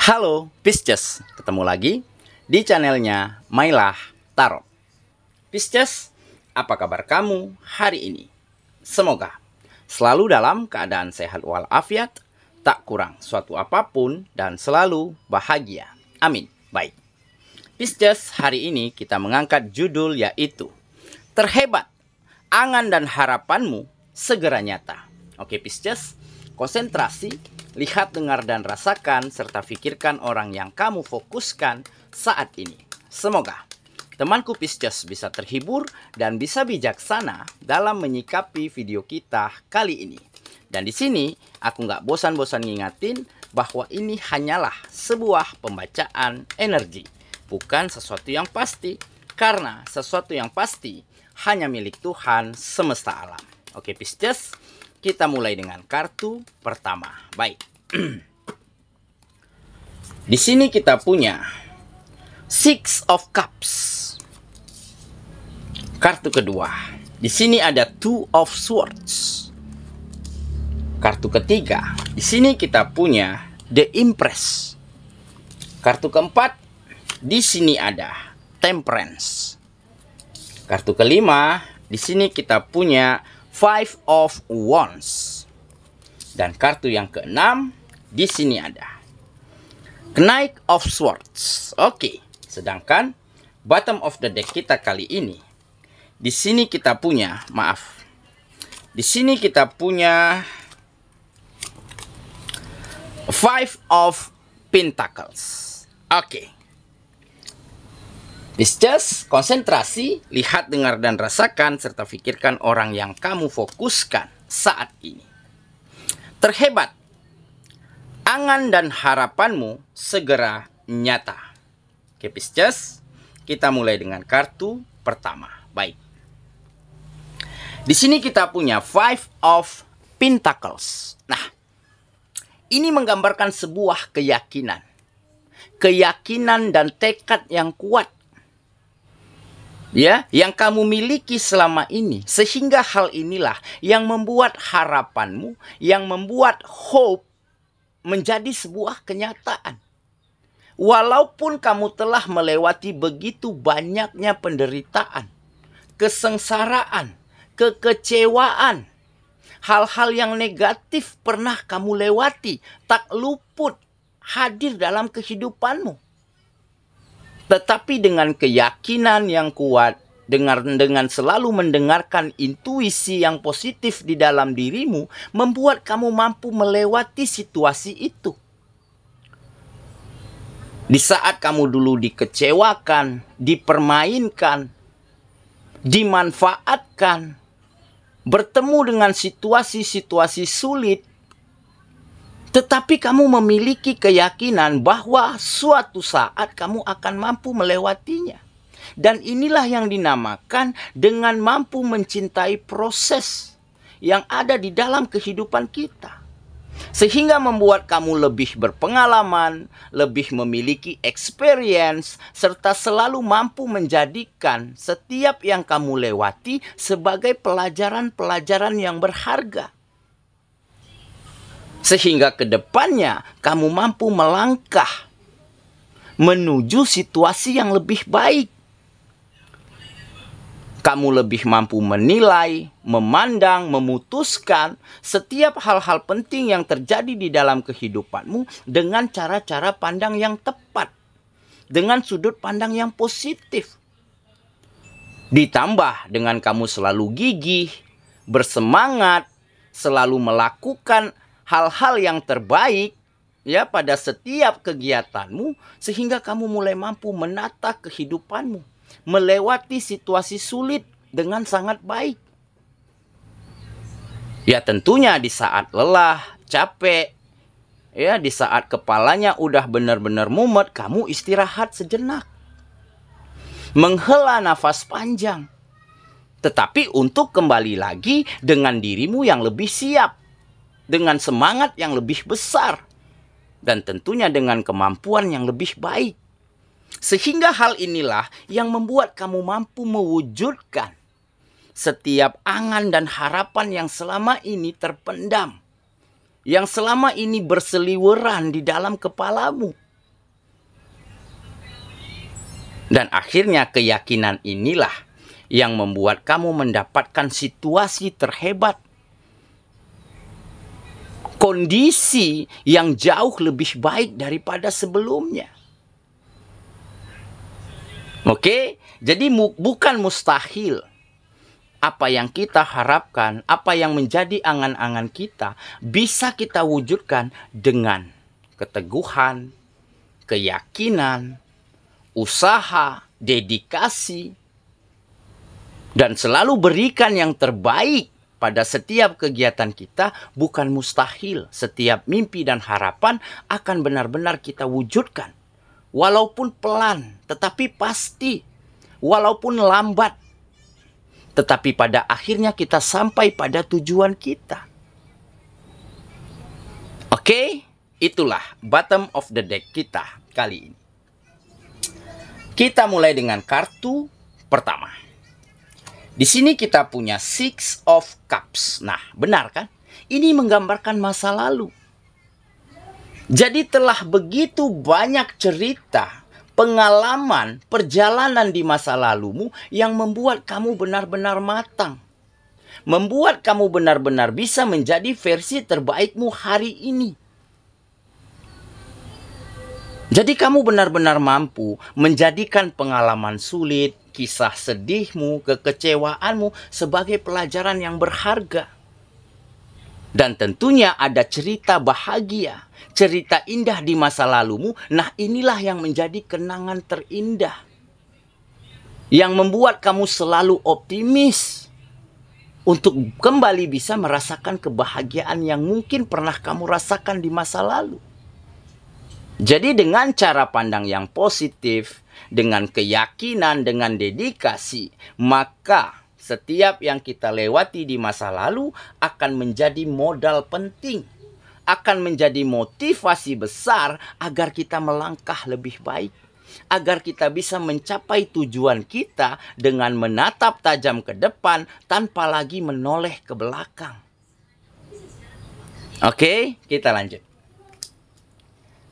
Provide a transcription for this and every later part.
Halo Pisces, ketemu lagi di channelnya Mailah Tarot. Pisces, apa kabar kamu hari ini? Semoga selalu dalam keadaan sehat walafiat, tak kurang suatu apapun, dan selalu bahagia. Amin. Baik, Pisces, hari ini kita mengangkat judul yaitu Terhebat, Angan dan Harapanmu Segera Nyata. Oke Pisces, konsentrasi, lihat, dengar, dan rasakan, serta pikirkan orang yang kamu fokuskan saat ini. Semoga temanku Pisces bisa terhibur dan bisa bijaksana dalam menyikapi video kita kali ini. Dan di sini aku nggak bosan-bosan ngingatin bahwa ini hanyalah sebuah pembacaan energi, bukan sesuatu yang pasti. Karena sesuatu yang pasti hanya milik Tuhan semesta alam. Oke Pisces, kita mulai dengan kartu pertama. Baik. Di sini kita punya Six of Cups. Kartu kedua. Di sini ada Two of Swords. Kartu ketiga. Di sini kita punya The Empress. Kartu keempat. Di sini ada Temperance. Kartu kelima. Di sini kita punya Five of Wands. Dan kartu yang keenam, di sini ada Knight of Swords. Oke, sedangkan bottom of the deck kita kali ini, di sini kita punya, di sini kita punya Five of Pentacles. Oke. Pisces, konsentrasi, lihat, dengar, dan rasakan, serta pikirkan orang yang kamu fokuskan saat ini. Terhebat, angan dan harapanmu segera nyata. Oke Pisces, kita mulai dengan kartu pertama. Baik. Di sini kita punya Five of Pentacles. Nah, ini menggambarkan sebuah keyakinan. Keyakinan dan tekad yang kuat, ya, yang kamu miliki selama ini, sehingga hal inilah yang membuat harapanmu, yang membuat hope menjadi sebuah kenyataan. Walaupun kamu telah melewati begitu banyaknya penderitaan, kesengsaraan, kekecewaan, hal-hal yang negatif pernah kamu lewati, tak luput hadir dalam kehidupanmu. Tetapi dengan keyakinan yang kuat, dengan selalu mendengarkan intuisi yang positif di dalam dirimu, membuat kamu mampu melewati situasi itu. Di saat kamu dulu dikecewakan, dipermainkan, dimanfaatkan, bertemu dengan situasi-situasi sulit, tetapi kamu memiliki keyakinan bahwa suatu saat kamu akan mampu melewatinya. Dan inilah yang dinamakan dengan mampu mencintai proses yang ada di dalam kehidupan kita. Sehingga membuat kamu lebih berpengalaman, lebih memiliki experience, serta selalu mampu menjadikan setiap yang kamu lewati sebagai pelajaran-pelajaran yang berharga. Sehingga ke depannya kamu mampu melangkah menuju situasi yang lebih baik. Kamu lebih mampu menilai, memandang, memutuskan setiap hal-hal penting yang terjadi di dalam kehidupanmu dengan cara-cara pandang yang tepat, dengan sudut pandang yang positif. Ditambah dengan kamu selalu gigih, bersemangat, selalu melakukan hal-hal yang terbaik, ya, pada setiap kegiatanmu, sehingga kamu mulai mampu menata kehidupanmu, melewati situasi sulit dengan sangat baik. Ya, tentunya di saat lelah, capek, ya, di saat kepalanya udah benar-benar mumet, kamu istirahat sejenak, menghela nafas panjang, tetapi untuk kembali lagi dengan dirimu yang lebih siap, dengan semangat yang lebih besar, dan tentunya dengan kemampuan yang lebih baik. Sehingga hal inilah yang membuat kamu mampu mewujudkan setiap angan dan harapan yang selama ini terpendam, yang selama ini berseliweran di dalam kepalamu. Dan akhirnya keyakinan inilah yang membuat kamu mendapatkan situasi terhebat. Kondisi yang jauh lebih baik daripada sebelumnya. Oke, jadi bukan mustahil apa yang kita harapkan, apa yang menjadi angan-angan kita, bisa kita wujudkan dengan keteguhan, keyakinan, usaha, dedikasi, dan selalu berikan yang terbaik pada setiap kegiatan kita. Bukan mustahil setiap mimpi dan harapan akan benar-benar kita wujudkan. Walaupun pelan, tetapi pasti. Walaupun lambat, tetapi pada akhirnya kita sampai pada tujuan kita. Oke, itulah bottom of the deck kita kali ini. Kita mulai dengan kartu pertama. Di sini kita punya Six of Cups. Nah, benar kan? Ini menggambarkan masa lalu. Jadi telah begitu banyak cerita, pengalaman, perjalanan di masa lalumu yang membuat kamu benar-benar matang. Membuat kamu benar-benar bisa menjadi versi terbaikmu hari ini. Jadi kamu benar-benar mampu menjadikan pengalaman sulit, kisah sedihmu, kekecewaanmu sebagai pelajaran yang berharga. Dan tentunya ada cerita bahagia, cerita indah di masa lalumu. Nah, inilah yang menjadi kenangan terindah. Yang membuat kamu selalu optimis untuk kembali bisa merasakan kebahagiaan yang mungkin pernah kamu rasakan di masa lalu. Jadi dengan cara pandang yang positif, dengan keyakinan, dengan dedikasi, maka setiap yang kita lewati di masa lalu akan menjadi modal penting, akan menjadi motivasi besar agar kita melangkah lebih baik, agar kita bisa mencapai tujuan kita dengan menatap tajam ke depan tanpa lagi menoleh ke belakang. Oke, kita lanjut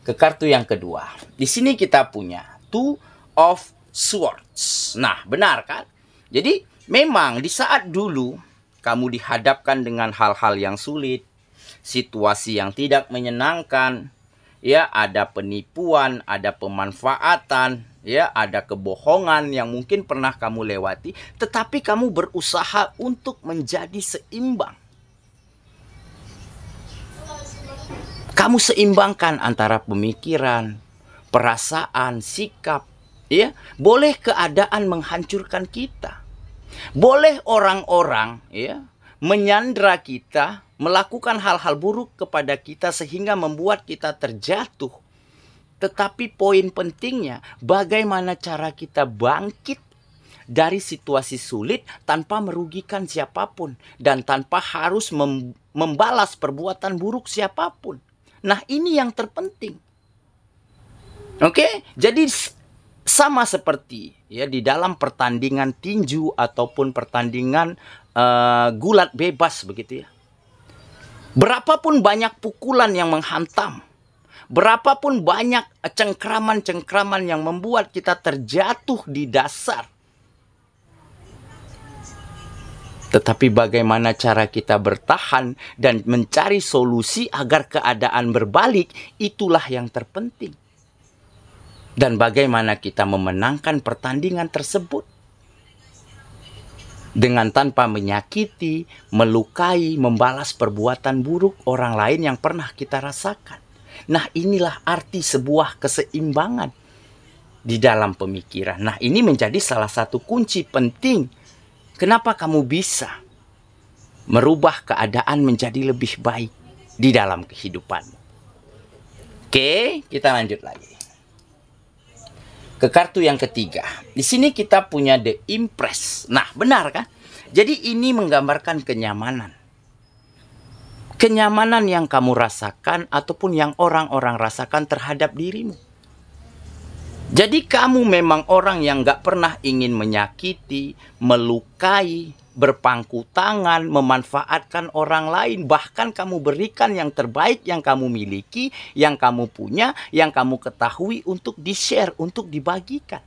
ke kartu yang kedua. Di sini kita punya Two of Swords. Nah, benar kan? Jadi memang di saat dulu kamu dihadapkan dengan hal-hal yang sulit, situasi yang tidak menyenangkan, ya, ada penipuan, ada pemanfaatan, ya, ada kebohongan yang mungkin pernah kamu lewati, tetapi kamu berusaha untuk menjadi seimbang. Kamu seimbangkan antara pemikiran, perasaan, sikap, ya. Boleh keadaan menghancurkan kita. Boleh orang-orang, ya, menyandra kita, melakukan hal-hal buruk kepada kita sehingga membuat kita terjatuh. Tetapi poin pentingnya, bagaimana cara kita bangkit dari situasi sulit tanpa merugikan siapapun dan tanpa harus membalas perbuatan buruk siapapun. Nah, ini yang terpenting. Oke, jadi sama seperti, ya, di dalam pertandingan tinju ataupun pertandingan gulat bebas begitu, ya. Berapapun banyak pukulan yang menghantam, berapapun banyak cengkraman-cengkraman yang membuat kita terjatuh di dasar, tetapi bagaimana cara kita bertahan dan mencari solusi agar keadaan berbalik, itulah yang terpenting. Dan bagaimana kita memenangkan pertandingan tersebut dengan tanpa menyakiti, melukai, membalas perbuatan buruk orang lain yang pernah kita rasakan. Nah, inilah arti sebuah keseimbangan di dalam pemikiran. Nah, ini menjadi salah satu kunci penting kenapa kamu bisa merubah keadaan menjadi lebih baik di dalam kehidupanmu. Oke, kita lanjut lagi ke kartu yang ketiga. Di sini kita punya The Empress. Nah, benar kan? Jadi ini menggambarkan kenyamanan. Kenyamanan yang kamu rasakan ataupun yang orang-orang rasakan terhadap dirimu. Jadi kamu memang orang yang gak pernah ingin menyakiti, melukai, berpangku tangan, memanfaatkan orang lain. Bahkan kamu berikan yang terbaik yang kamu miliki, yang kamu punya, yang kamu ketahui untuk di-share, untuk dibagikan.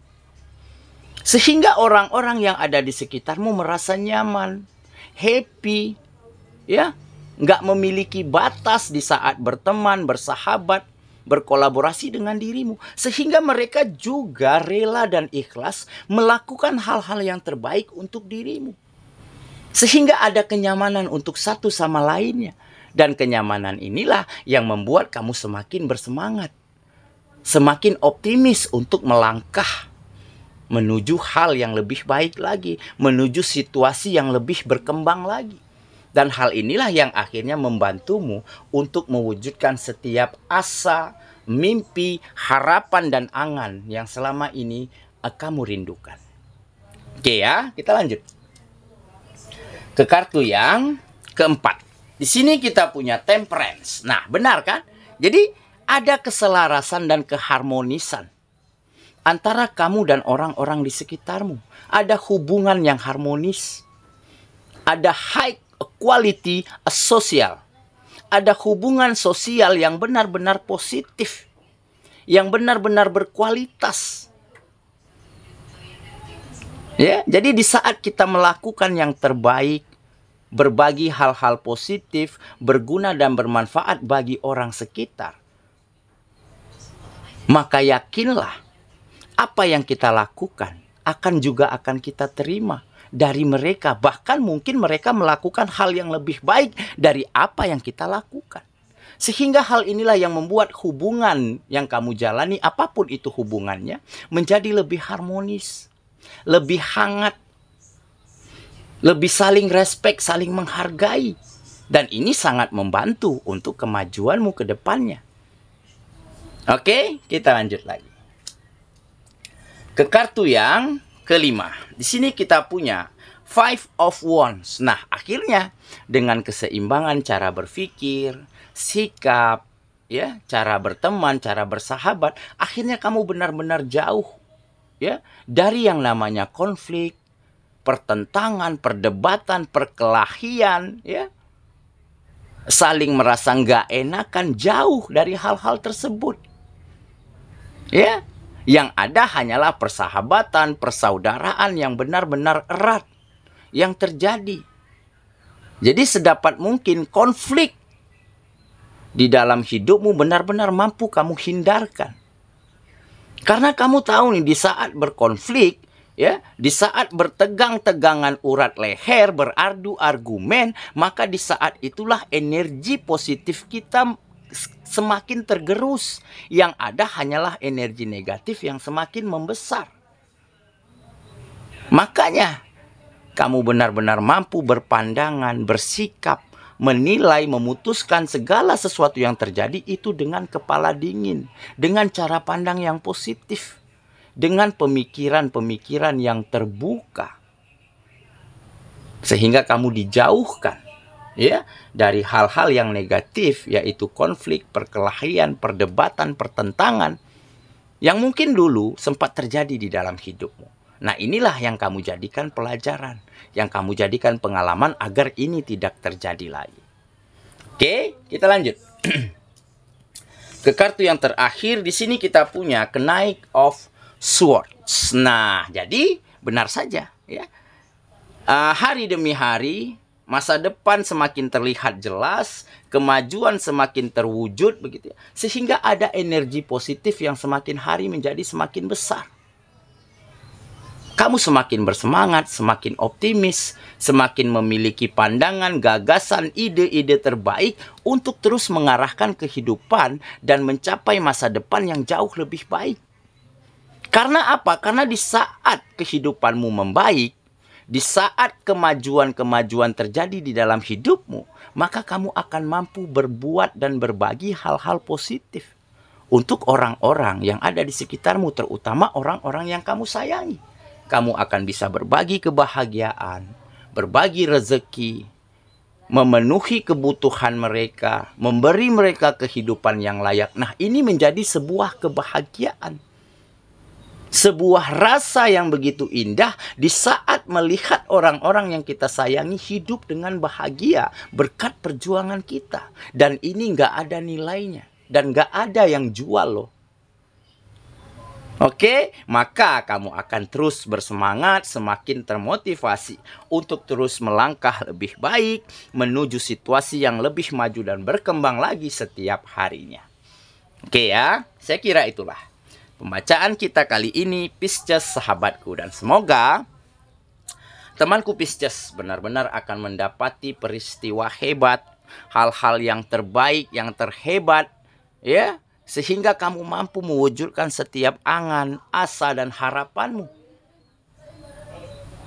Sehingga orang-orang yang ada di sekitarmu merasa nyaman, happy, ya, nggak memiliki batas di saat berteman, bersahabat, berkolaborasi dengan dirimu. Sehingga mereka juga rela dan ikhlas melakukan hal-hal yang terbaik untuk dirimu. Sehingga ada kenyamanan untuk satu sama lainnya. Dan kenyamanan inilah yang membuat kamu semakin bersemangat. Semakin optimis untuk melangkah menuju hal yang lebih baik lagi. Menuju situasi yang lebih berkembang lagi. Dan hal inilah yang akhirnya membantumu untuk mewujudkan setiap asa, mimpi, harapan, dan angan yang selama ini kamu rindukan. Oke ya, kita lanjut ke kartu yang keempat. Di sini kita punya temperance. Nah, benar kan? Jadi ada keselarasan dan keharmonisan antara kamu dan orang-orang di sekitarmu. Ada hubungan yang harmonis. Ada high quality sosial. Ada hubungan sosial yang benar-benar positif. Yang benar-benar berkualitas. Ya, jadi di saat kita melakukan yang terbaik, berbagi hal-hal positif, berguna dan bermanfaat bagi orang sekitar, maka yakinlah apa yang kita lakukan akan kita terima dari mereka. Bahkan mungkin mereka melakukan hal yang lebih baik dari apa yang kita lakukan. Sehingga hal inilah yang membuat hubungan yang kamu jalani, apapun itu hubungannya, menjadi lebih harmonis, lebih hangat, lebih saling respek, saling menghargai. Dan ini sangat membantu untuk kemajuanmu ke depannya. Oke, kita lanjut lagi ke kartu yang kelima. Di sini kita punya Five of Wands. Nah, akhirnya dengan keseimbangan cara berpikir, sikap, ya, cara berteman, cara bersahabat, akhirnya kamu benar-benar jauh, ya, dari yang namanya konflik, pertentangan, perdebatan, perkelahian, ya, saling merasa nggak enakan, jauh dari hal-hal tersebut, ya. Yang ada hanyalah persahabatan, persaudaraan yang benar-benar erat yang terjadi. Jadi sedapat mungkin konflik di dalam hidupmu benar-benar mampu kamu hindarkan. Karena kamu tahu nih, di saat berkonflik, ya, di saat bertegang-tegangan urat leher, beradu argumen, maka di saat itulah energi positif kita semakin tergerus. Yang ada hanyalah energi negatif yang semakin membesar. Makanya kamu benar-benar mampu berpandangan, bersikap, menilai, memutuskan segala sesuatu yang terjadi itu dengan kepala dingin, dengan cara pandang yang positif, dengan pemikiran-pemikiran yang terbuka. Sehingga kamu dijauhkan, ya, dari hal-hal yang negatif, yaitu konflik, perkelahian, perdebatan, pertentangan yang mungkin dulu sempat terjadi di dalam hidupmu. Nah, inilah yang kamu jadikan pelajaran, yang kamu jadikan pengalaman agar ini tidak terjadi lagi. Oke, kita lanjut ke kartu yang terakhir. Di sini kita punya Knight of Swords. Nah, jadi benar saja, ya. Hari demi hari, masa depan semakin terlihat jelas, kemajuan semakin terwujud, begitu ya. Sehingga ada energi positif yang semakin hari menjadi semakin besar. Kamu semakin bersemangat, semakin optimis, semakin memiliki pandangan, gagasan, ide-ide terbaik untuk terus mengarahkan kehidupan dan mencapai masa depan yang jauh lebih baik. Karena apa? Karena di saat kehidupanmu membaik, di saat kemajuan-kemajuan terjadi di dalam hidupmu, maka kamu akan mampu berbuat dan berbagi hal-hal positif untuk orang-orang yang ada di sekitarmu, terutama orang-orang yang kamu sayangi. Kamu akan bisa berbagi kebahagiaan, berbagi rezeki, memenuhi kebutuhan mereka, memberi mereka kehidupan yang layak. Nah, ini menjadi sebuah kebahagiaan. Sebuah rasa yang begitu indah di saat melihat orang-orang yang kita sayangi hidup dengan bahagia berkat perjuangan kita. Dan ini nggak ada nilainya. Dan nggak ada yang jual loh. Oke, maka kamu akan terus bersemangat, semakin termotivasi untuk terus melangkah lebih baik menuju situasi yang lebih maju dan berkembang lagi setiap harinya. Oke ya, saya kira itulah pembacaan kita kali ini, Pisces sahabatku, dan semoga temanku Pisces benar-benar akan mendapati peristiwa hebat, hal-hal yang terbaik, yang terhebat, ya, sehingga kamu mampu mewujudkan setiap angan, asa, dan harapanmu.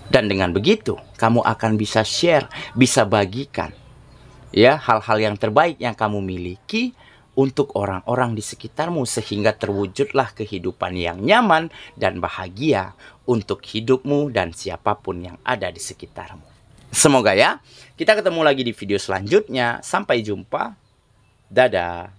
Dan dengan begitu, kamu akan bisa share, bisa bagikan, ya, hal-hal yang terbaik yang kamu miliki untuk orang-orang di sekitarmu, sehingga terwujudlah kehidupan yang nyaman dan bahagia untuk hidupmu dan siapapun yang ada di sekitarmu. Semoga ya, kita ketemu lagi di video selanjutnya. Sampai jumpa. Dadah.